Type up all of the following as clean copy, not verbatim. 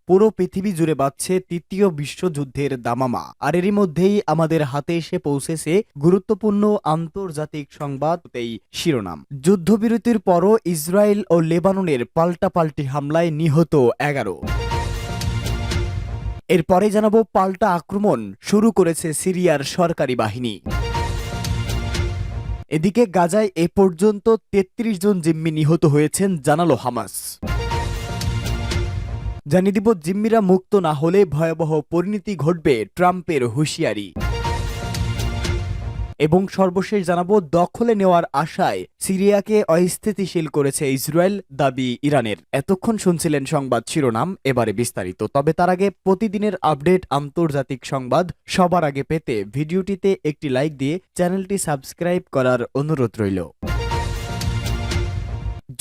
পুরো পৃথিবী জুড়ে বাজছে তৃতীয় বিশ্বযুদ্ধের দামামা। আর এরই মধ্যেই আমাদের হাতে এসে পৌঁছেছে গুরুত্বপূর্ণ আন্তর্জাতিক সংবাদ। এই শিরোনাম: যুদ্ধবিরতির পরও ইসরায়েল ও লেবাননের পাল্টাপাল্টি হামলায় নিহত 11। এরপরে জানাবো পাল্টা আক্রমণ শুরু করেছে সিরিয়ার সরকারি বাহিনী। এদিকে গাজায় এ পর্যন্ত ৩৩ জন জিম্মি নিহত হয়েছেন জানালো হামাস। জানিয়ে দিব, জিম্মিরা মুক্ত না হলে ভয়াবহ পরিণতি ঘটবে, ট্রাম্পের হুঁশিয়ারি। এবং সর্বশেষ জানাবো, দখলে নেওয়ার আশায় সিরিয়াকে অস্থিতিশীল করেছে ইসরায়েল, দাবি ইরানের। এতক্ষণ শুনছিলেন সংবাদ শিরোনাম, এবারে বিস্তারিত। তবে তার আগে প্রতিদিনের আপডেট আন্তর্জাতিক সংবাদ সবার আগে পেতে ভিডিওটিতে একটি লাইক দিয়ে চ্যানেলটি সাবস্ক্রাইব করার অনুরোধ রইল।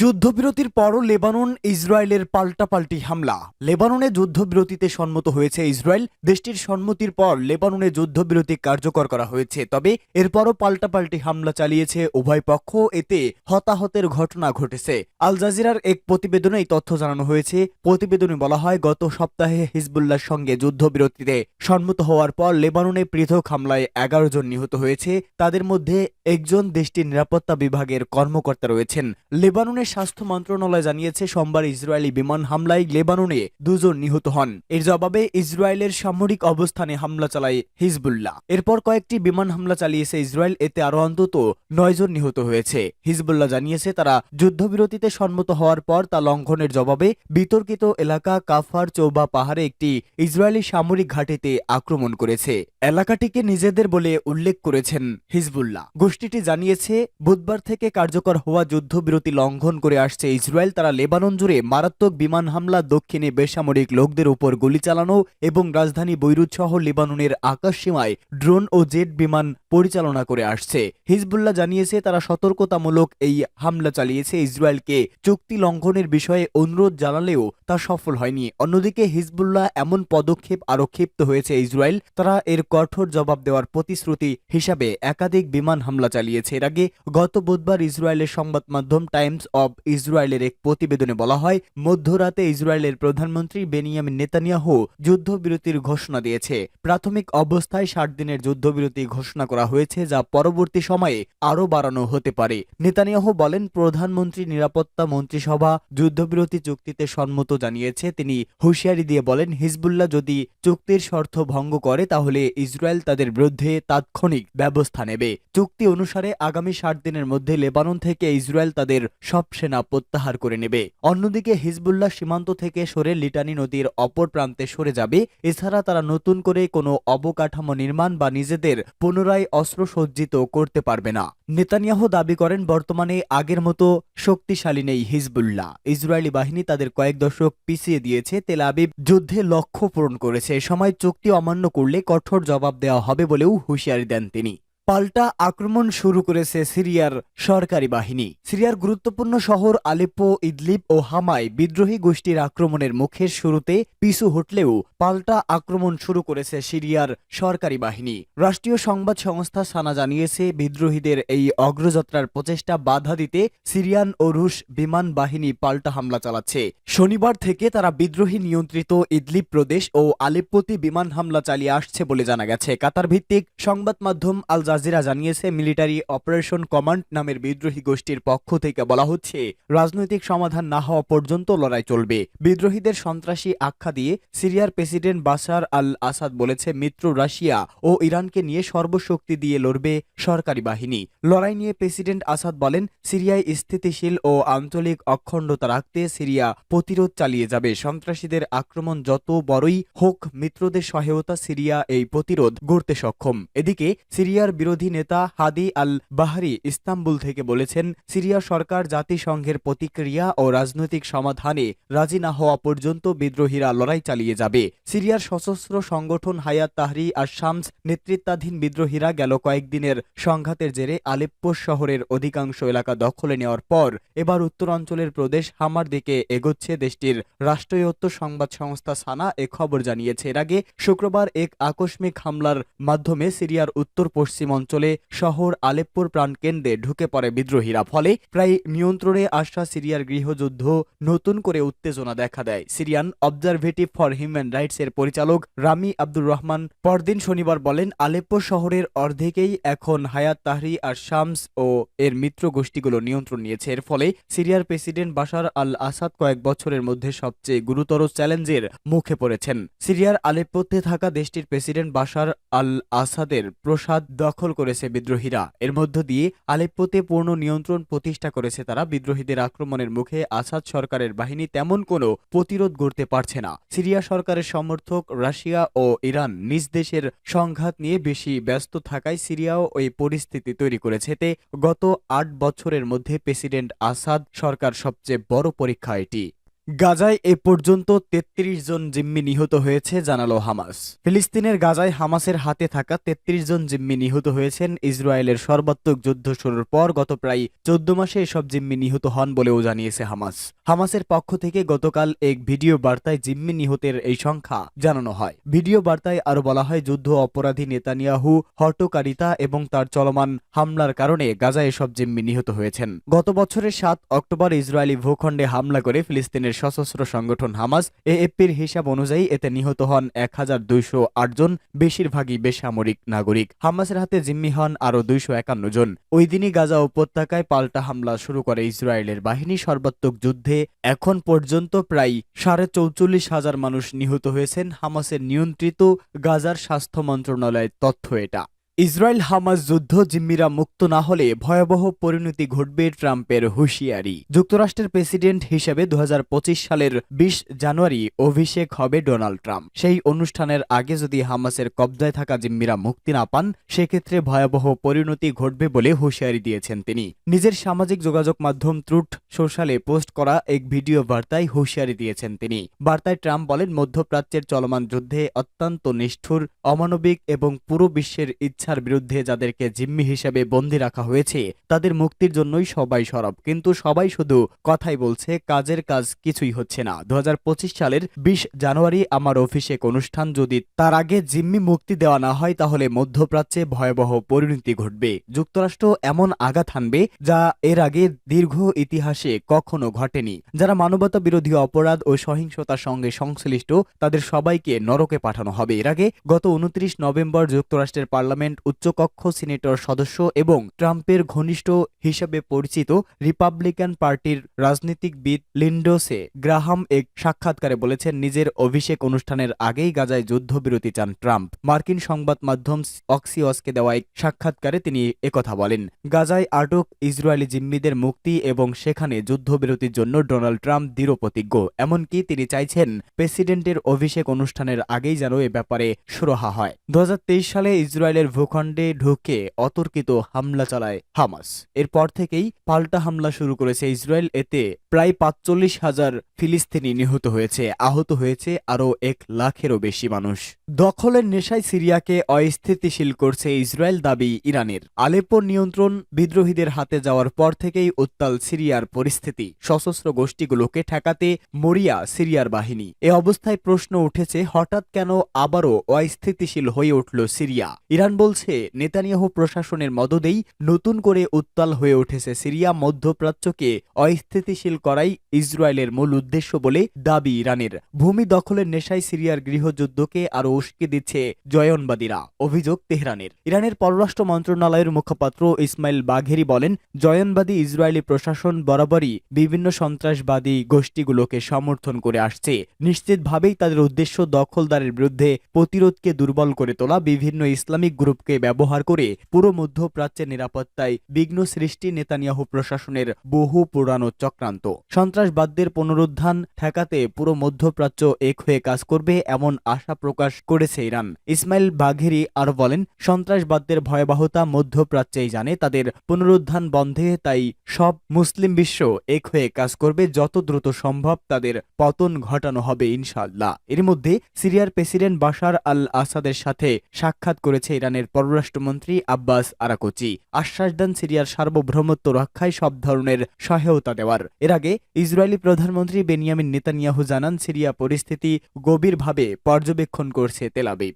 যুদ্ধবিরতির পরও লেবানন ইসরায়েলের পাল্টাপাল্টি হামলা। লেবাননে যুদ্ধবিরতিতে সম্মত হয়েছে ইসরায়েল। দেশটির সম্মতির পর লেবাননে যুদ্ধবিরতি কার্যকর করা হয়েছে, তবে এরপরও পাল্টাপাল্টি হামলা চালিয়েছে উভয় পক্ষ। এতে হতাহতের ঘটনা ঘটেছে। আল জাজিরার এক প্রতিবেদনে এই তথ্য জানানো হয়েছে। প্রতিবেদনে বলা হয়, গত সপ্তাহে হিজবুল্লাহর সঙ্গে যুদ্ধবিরতিতে সম্মত হওয়ার পর লেবাননে পৃথক হামলায় 11 জন নিহত হয়েছে। তাদের মধ্যে একজন দেশটির নিরাপত্তা বিভাগের কর্মকর্তা রয়েছেন। লেবাননের স্বাস্থ্য মন্ত্রণালয় জানিয়েছে, সোমবার ইসরায়েলি বিমান হামলায় লেবাননে 2 জন নিহত হন। এর জবাবে ইসরায়েলের সামরিক অবস্থানে হামলা চালায় হিজবুল্লাহ। এরপর কয়েকটি বিমান হামলা চালিয়েছে ইসরায়েল। এতে আরো অন্তত 9 জন নিহত হয়েছে। হিজবুল্লাহ জানিয়েছে, তারা যুদ্ধবিরতিতে সম্মত হওয়ার পর তা লঙ্ঘনের জবাবে বিতর্কিত এলাকা কাফার চৌবা পাহাড়ে একটি ইসরায়েলি সামরিক ঘাঁটিতে আক্রমণ করেছে। এলাকাটিকে নিজেদের বলে উল্লেখ করেছেন হিজবুল্লাহ। গোষ্ঠীটি জানিয়েছে, বুধবার থেকে কার্যকর হওয়া যুদ্ধবিরতি লঙ্ঘন করে আসছে ইসরায়েল। তারা লেবানন জুড়ে মারাত্মক বিমান হামলা, দক্ষিণে বেসামরিক লোকদের উপর গুলি চালানো এবং রাজধানী বৈরুত সহ লেবাননের আকাশসীমায় ড্রোন ও জেট বিমান পরিচালনা করে আসছে। হিজবুল্লাহ জানিয়েছে, তারা সতর্কতামূলক এই হামলা চালিয়েছে। ইসরায়েলকে চুক্তি লঙ্ঘনের বিষয়ে অনুরোধ জানালেও তা সফল হয়নি। অন্যদিকে হিজবুল্লাহ এমন পদক্ষেপ আরো ক্ষিপ্ত হয়েছে ইসরায়েল। তারা এর কঠোর জবাব দেওয়ার প্রতিশ্রুতি হিসাবে একাধিক বিমান হামলা চালিয়েছে। এর আগে গত বুধবার ইসরায়েলের সংবাদ মাধ্যম টাইমস অব ইসরায়েলের এক প্রতিবেদনে বলা হয়, মধ্যরাতে ইসরায়েলের প্রধানমন্ত্রী বেনিয়ামিন নেতানিয়াহু যুদ্ধবিরতির ঘোষণা দিয়েছে। প্রাথমিক অবস্থায় 60 দিনের যুদ্ধবিরতি ঘোষণা করা হয়েছে, যা পরবর্তী সময়ে আরও বাড়ানো হতে পারে। নেতানিয়াহু বলেন, প্রধানমন্ত্রী নিরাপত্তা মন্ত্রিসভা যুদ্ধবিরতি চুক্তিতে সম্মত জানিয়েছে। তিনি হুঁশিয়ারি দিয়ে বলেন, হিজবুল্লাহ যদি চুক্তির শর্ত ভঙ্গ করে তাহলে ইসরায়েল তাদের বিরুদ্ধে তাৎক্ষণিক ব্যবস্থা নেবে। চুক্তি অনুসারে আগামী 60 দিনের মধ্যে লেবানন থেকে ইসরায়েল তাদের সব সেনা প্রত্যাহার করে নেবে। অন্যদিকে হিজবুল্লাহ সীমান্ত থেকে সরে লিটানি নদীর অপর প্রান্তে সরে যাবে। এছাড়া তারা নতুন করে কোনো অবকাঠামো নির্মাণ বা নিজেদের পুনরায় অস্ত্রসজ্জিত করতে পারবে না। নেতানিয়াহু দাবি করেন, বর্তমানে আগের মতো শক্তিশালী নেই হিজবুল্লাহ। ইসরায়েলি বাহিনী তাদের কয়েক দশক পিছিয়ে দিয়েছে। তেল আবিব যুদ্ধে লক্ষ্য পূরণ করেছে। এ সময় চুক্তি অমান্য করলে কঠোর জবাব দেওয়া হবে বলেও হুঁশিয়ারি দেন তিনি। পাল্টা আক্রমণ শুরু করেছে সিরিয়ার সরকারি বাহিনী। সিরিয়ার গুরুত্বপূর্ণ শহর আলেপ্পো, ইদলিব ও হামায় বিদ্রোহী গোষ্ঠীর আক্রমণের মুখে শুরুতে পিছু হটলেও পাল্টা আক্রমণ শুরু করেছে সিরিয়ার সরকারি বাহিনী। রাষ্ট্রীয় সংবাদ সংস্থা সানা জানিয়েছে, বিদ্রোহীদের এই অগ্রযাত্রার প্রচেষ্টা বাধা দিতে সিরিয়ান ও রুশ বিমান বাহিনী পাল্টা হামলা চালাচ্ছে। শনিবার থেকে তারা বিদ্রোহী নিয়ন্ত্রিত ইদলিব প্রদেশ ও আলেপ্পোতে বিমান হামলা চালিয়ে আসছে বলে জানা গেছে। কাতার ভিত্তিক সংবাদ মাধ্যম আল জাজিরা জানিয়েছে, মিলিটারি অপারেশন কমান্ড নামের বিদ্রোহী গোষ্ঠীর পক্ষ থেকে বলা হচ্ছে, রাজনৈতিক সমাধান না হওয়া পর্যন্ত লড়াই চলবে। বিদ্রোহীদের সন্ত্রাসী আখ্যা দিয়ে সিরিয়ার প্রেসিডেন্ট বাশার আল আসাদ বলেছে, মিত্র রাশিয়া ও ইরানকে নিয়ে সর্বশক্তি দিয়ে লড়বে সরকারি বাহিনী। লড়াই নিয়ে প্রেসিডেন্ট আসাদ বলেন, সিরিয়ায় স্থিতিশীল ও আঞ্চলিক অখণ্ডতা রাখতে সিরিয়া প্রতিরোধ চালিয়ে যাবে। সন্ত্রাসীদের আক্রমণ যত বড়ই হোক, মিত্রদের সহায়তা সিরিয়া এই প্রতিরোধ গড়তে সক্ষম। এদিকে সিরিয়ার বিরোধী নেতা হাদি আল বাহারি ইস্তাম্বুল থেকে বলেছেন, সিরিয়া সরকার জাতিসংঘের প্রতিক্রিয়া ও রাজনৈতিক সমাধানে রাজি না হওয়া পর্যন্ত বিদ্রোহীরা লড়াই চালিয়ে যাবে। সিরিয়ার সশস্ত্র সংগঠন হায়াত তাহরি আর শামস নেতৃত্বাধীন বিদ্রোহীরা গেল কয়েকদিনের সংঘাতের জেরে আলেপ্পো শহরের অধিকাংশ এলাকা দখলে নেওয়ার পর এবার উত্তরাঞ্চলের প্রদেশ হামার দিকে এগোচ্ছে। দেশটির রাষ্ট্রায়ত্ত সংবাদ সংস্থা সানা এ খবর জানিয়েছে। এর আগে শুক্রবার এক আকস্মিক হামলার মাধ্যমে সিরিয়ার উত্তর পশ্চিম অঞ্চলে শহর আলেপ্পোর প্রাণকেন্দ্রে ঢুকে পড়ে বিদ্রোহীরা। ফলে প্রায় নিয়ন্ত্রণে আসা সিরিয়ার গৃহযুদ্ধ নতুন করে উত্তেজনা দেখা দেয়। সিরিয়ান অবজারভেটিভ ফর হিউম্যান রাইটস এর পরিচালক রামি আব্দুর রহমান পরদিন শনিবার বলেন, আলেপ্পো শহরের অর্ধেকেই এখন হায়াত তাহরি আর শামস ও এর মিত্র গোষ্ঠীগুলো নিয়ন্ত্রণ নিয়েছে। এর ফলে সিরিয়ার প্রেসিডেন্ট বাশার আল আসাদ কয়েক বছরের মধ্যে সবচেয়ে গুরুতর চ্যালেঞ্জের মুখে পড়েছেন। সিরিয়ার আলেপ্পোতে থাকা দেশটির প্রেসিডেন্ট বাশার আল আসাদের প্রাসাদ দখল করেছে বিদ্রোহীরা। এর মধ্য দিয়ে আলেপ্পোতে পূর্ণ নিয়ন্ত্রণ প্রতিষ্ঠা করেছে তারা। বিদ্রোহীদের আক্রমণের মুখে আসাদ সরকারের বাহিনী তেমন কোনো প্রতিরোধ গড়তে পারছে না। সিরিয়া সরকারের সমর্থক রাশিয়া ও ইরান নিজ দেশের সংঘাত নিয়ে বেশি ব্যস্ত থাকায় সিরিয়াও ওই পরিস্থিতি তৈরি করেছে। এতে গত ৮ বছরের মধ্যে প্রেসিডেন্ট আসাদ সরকার সবচেয়ে বড় পরীক্ষা এটি। গাজায় এ পর্যন্ত ৩৩ জন জিম্মি নিহত হয়েছে জানালো হামাস। ফিলিস্তিনের গাজায় হামাসের হাতে থাকা ৩৩ জন জিম্মি নিহত হয়েছেন। ইসরায়েলের সর্বাত্মক যুদ্ধ শুরুর পর গত প্রায় ১৪ মাসে এসব জিম্মি নিহত হন বলেও জানিয়েছে হামাস। হামাসের পক্ষ থেকে গতকাল এক ভিডিও বার্তায় জিম্মি নিহতের এই সংখ্যা জানানো হয়। ভিডিও বার্তায় আরো বলা হয়, যুদ্ধ অপরাধী নেতানিয়াহু হটকারিতা এবং তার চলমান হামলার কারণে গাজায় এসব জিম্মি নিহত হয়েছেন। গত বছরের ৭ অক্টোবর ইসরায়েলি ভূখণ্ডে হামলা করে ফিলিস্তিনের সশস্ত্র সংগঠন হামাস। এএফপির হিসাব অনুযায়ী এতে নিহত হন ১,২০৮ জন, বেশিরভাগই বেসামরিক নাগরিক। হামাসের হাতে জিম্মি হন আরও ২৫১ জন। ওই দিনই গাজা উপত্যকায় পাল্টা হামলা শুরু করে ইসরায়েলের বাহিনী। সর্বাত্মক যুদ্ধে এখন পর্যন্ত প্রায় ৪৪,০০০ মানুষ নিহত হয়েছেন। হামাসের নিয়ন্ত্রিত গাজার স্বাস্থ্য মন্ত্রণালয়ের তথ্য এটা। ইসরায়েল হামাস যুদ্ধ জিম্মিরা মুক্ত না হলে ভয়াবহ পরিণতি ঘটবে, ট্রাম্পের হুঁশিয়ারি। যুক্তরাষ্ট্রের প্রেসিডেন্ট হিসেবে ২০২৫ সালের ২০ জানুয়ারি অভিষেক হবে ডোনাল্ড ট্রাম্প। সেই অনুষ্ঠানের আগে যদি হামাসের কবজায় থাকা জিম্মিরা মুক্তি না পান, সেক্ষেত্রে ভয়াবহ পরিণতি ঘটবে বলে হুঁশিয়ারি দিয়েছেন তিনি। নিজের সামাজিক যোগাযোগ মাধ্যম ট্রুথ সোশ্যালে পোস্ট করা এক ভিডিও বার্তায় হুঁশিয়ারি দিয়েছেন তিনি। বার্তায় ট্রাম্প বলেন, মধ্যপ্রাচ্যের চলমান যুদ্ধে অত্যন্ত নিষ্ঠুর, অমানবিক এবং পুরো বিশ্বের ইচ্ছার বিরুদ্ধে যাদেরকে জিম্মি হিসেবে বন্দী রাখা হয়েছে তাদের মুক্তির জন্যই সবাই সরব। কিন্তু সবাই শুধু কথাই বলছে, কাজের কাজ কিছুই হচ্ছে না। ২০২৫ সালের ২০ জানুয়ারি আমার অভিষেক অনুষ্ঠান, যদি তার আগে জিম্মি মুক্তি দেওয়া না হয় তাহলে মধ্যপ্রাচ্যে ভয়াবহ পরিণতি ঘটবে। যুক্তরাষ্ট্র এমন আঘাত হানবে যা এর আগে দীর্ঘ ইতিহাসে কখনো ঘটেনি। যারা মানবতা বিরোধী অপরাধ ও সহিংসতার সঙ্গে সংশ্লিষ্ট তাদের সবাইকে নরকে পাঠানো হবে। এর আগে গত ২৯ নভেম্বর যুক্তরাষ্ট্রের পার্লামেন্ট উচ্চকক্ষ সিনেটর সদস্য এবং ট্রাম্পের ঘনিষ্ঠ হিসেবে পরিচিত রিপাবলিকান পার্টির রাজনীতিবিদ লিন্ডসে গ্রাহাম এক সাক্ষাৎকারে বলেছেন, নিজের অভিষেক অনুষ্ঠানের আগেই গাজায় যুদ্ধবিরতি চান ট্রাম্প। মার্কিন সংবাদ মাধ্যম অক্সিওসকে দেওয়া এক সাক্ষাৎকারে তিনি একথা বলেন। গাজায় আটক ইসরায়েলি জিম্মিদের মুক্তি এবং সেখানে যুদ্ধবিরতির জন্য ডোনাল্ড ট্রাম্প দৃঢ়প্রতিজ্ঞ। এমনকি তিনি চাইছেন প্রেসিডেন্টের অভিষেক অনুষ্ঠানের আগেই যেন এ ব্যাপারে সুরাহা হয়। ২০২৩ সালে ইসরায়েলের ভূখণ্ডে ঢুকে অতর্কিত হামলা চালায় হামাস। এরপর থেকেই পাল্টা হামলা শুরু করেছে ইসরায়েল। এতে প্রায় ৪৫,০০০ ফিলিস্তিনি নিহত হয়েছে, আহত হয়েছে আরও ১ লাখেরও বেশি মানুষ। দখলের নেশায় সিরিয়াকে অস্থিতিশীল করছে ইসরায়েল, দাবি ইরানের। আলেপ্পোর নিয়ন্ত্রণ বিদ্রোহীদের হাতে যাওয়ার পর থেকেই উত্তাল সিরিয়ার পরিস্থিতি। সশস্ত্র গোষ্ঠীগুলোকে ঠেকাতে মরিয়া সিরিয়ার বাহিনী। এ অবস্থায় প্রশ্ন উঠেছে, হঠাৎ কেন আবারও অস্থিতিশীল হয়ে উঠল সিরিয়া? ইরান বলছে, নেতানিয়াহু প্রশাসনের মদদেই নতুন করে উত্তাল হয়ে উঠেছে সিরিয়া। মধ্যপ্রাচ্যকে অস্থিতিশীল করাই ইসরায়েলের মূল উদ্দেশ্য বলে দাবি ইরানের। ভূমি দখলের নেশায় সিরিয়ার গৃহযুদ্ধকে আরও উস্কে দিচ্ছে জয়নবাদীরা, অভিযোগ তেহরানের। ইরানের পররাষ্ট্র মন্ত্রণালয়ের মুখপাত্র ইসমাইল বাঘেরি বলেন, জয়নবাদী ইসরায়েলি প্রশাসন বরাবরই বিভিন্ন সন্ত্রাসবাদী গোষ্ঠীগুলোকে সমর্থন করে আসছে। নিশ্চিতভাবেই তাদের উদ্দেশ্য দখলদারের বিরুদ্ধে প্রতিরোধকে দুর্বল করে তোলা। বিভিন্ন ইসলামিক গ্রুপকে ব্যবহার করে পুরো মধ্যপ্রাচ্যের নিরাপত্তায় বিঘ্ন সৃষ্টি নেতানিয়াহু প্রশাসনের বহু পুরানো চক্রান্ত। সন্ত্রাসবাদদের পুনরুত্থান ঠেকাতে পুরো মধ্যপ্রাচ্য এক হয়ে কাজ করবে এমন আশা প্রকাশ করেছে ইরান। ইসমাইল বাঘেরি আরো বলেন, সন্ত্রাসবাদদের ভয়াবহতা মধ্যপ্রাচ্যেই জানে। তাদের পুনরুত্থান বন্ধে তাই সব মুসলিম বিশ্ব এক হয়ে কাজ করবে। যত দ্রুত সম্ভব তাদের পতন ঘটানো হবে ইনশাআল্লাহ। এর মধ্যে সিরিয়ার প্রেসিডেন্ট বাশার আল আসাদের সাথে সাক্ষাৎ করেছে ইরানের পররাষ্ট্রমন্ত্রী আব্বাস আরাকচি। আশ্বাস দেন সিরিয়ার সার্বভৌমত্ব রক্ষায় সব ধরনের সহায়তা দেওয়ার। এর আগে ইসরায়েলি প্রধানমন্ত্রী বেনিয়ামিন নেতানিয়াহু জানান, সিরিয়া পরিস্থিতি গভীরভাবে পর্যবেক্ষণ করছে তেল আবিব।